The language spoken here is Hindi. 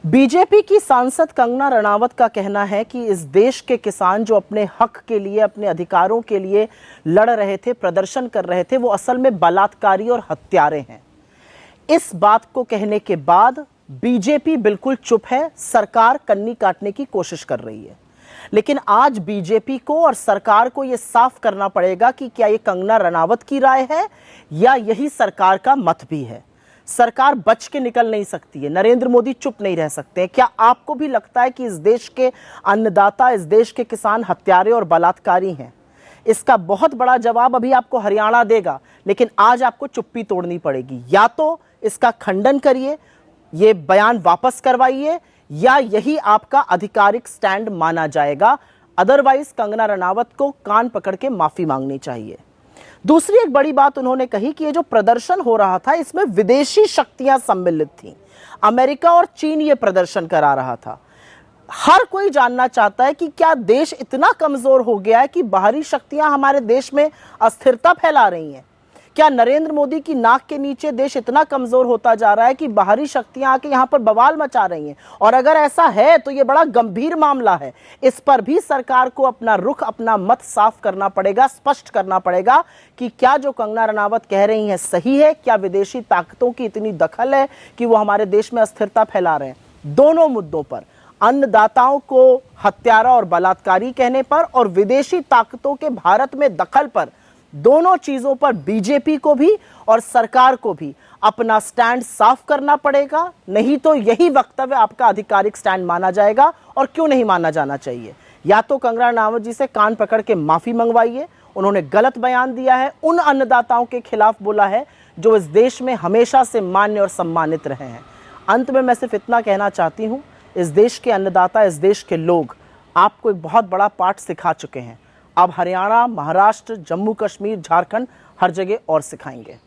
बीजेपी की सांसद कंगना रणावत का कहना है कि इस देश के किसान जो अपने हक के लिए, अपने अधिकारों के लिए लड़ रहे थे, प्रदर्शन कर रहे थे, वो असल में बलात्कारी और हत्यारे हैं। इस बात को कहने के बाद बीजेपी बिल्कुल चुप है, सरकार कन्नी काटने की कोशिश कर रही है। लेकिन आज बीजेपी को और सरकार को यह साफ करना पड़ेगा कि क्या यह कंगना रणावत की राय है या यही सरकार का मत भी है। सरकार बच के निकल नहीं सकती है, नरेंद्र मोदी चुप नहीं रह सकते हैं। क्या आपको भी लगता है कि इस देश के अन्नदाता, इस देश के किसान हत्यारे और बलात्कारी हैं? इसका बहुत बड़ा जवाब अभी आपको हरियाणा देगा, लेकिन आज आपको चुप्पी तोड़नी पड़ेगी। या तो इसका खंडन करिए, ये बयान वापस करवाइए, या यही आपका आधिकारिक स्टैंड माना जाएगा। अदरवाइज कंगना रणावत को कान पकड़ के माफी मांगनी चाहिए। दूसरी एक बड़ी बात उन्होंने कही कि ये जो प्रदर्शन हो रहा था, इसमें विदेशी शक्तियां सम्मिलित थीं। अमेरिका और चीन ये प्रदर्शन करा रहा था। हर कोई जानना चाहता है कि क्या देश इतना कमजोर हो गया है कि बाहरी शक्तियां हमारे देश में अस्थिरता फैला रही हैं? क्या नरेंद्र मोदी की नाक के नीचे देश इतना कमजोर होता जा रहा है कि बाहरी शक्तियां आके यहां पर बवाल मचा रही हैं? और अगर ऐसा है तो यह बड़ा गंभीर मामला है। इस पर भी सरकार को अपना रुख, अपना मत साफ करना पड़ेगा, स्पष्ट करना पड़ेगा कि क्या जो कंगना रणावत कह रही हैं सही है, क्या विदेशी ताकतों की इतनी दखल है कि वो हमारे देश में अस्थिरता फैला रहे हैं। दोनों मुद्दों पर, अन्नदाताओं को हत्यारा और बलात्कारी कहने पर और विदेशी ताकतों के भारत में दखल पर, दोनों चीजों पर बीजेपी को भी और सरकार को भी अपना स्टैंड साफ करना पड़ेगा। नहीं तो यही वक्तव्य आपका आधिकारिक स्टैंड माना जाएगा। और क्यों नहीं माना जाना चाहिए? या तो कंगना रणावत जी से कान पकड़ के माफी मंगवाइए, उन्होंने गलत बयान दिया है, उन अन्नदाताओं के खिलाफ बोला है जो इस देश में हमेशा से मान्य और सम्मानित रहे हैं। अंत में मैं सिर्फ इतना कहना चाहती हूं, इस देश के अन्नदाता, इस देश के लोग आपको एक बहुत बड़ा पाठ सिखा चुके हैं। अब हरियाणा, महाराष्ट्र, जम्मू कश्मीर, झारखंड, हर जगह और सिखाएंगे।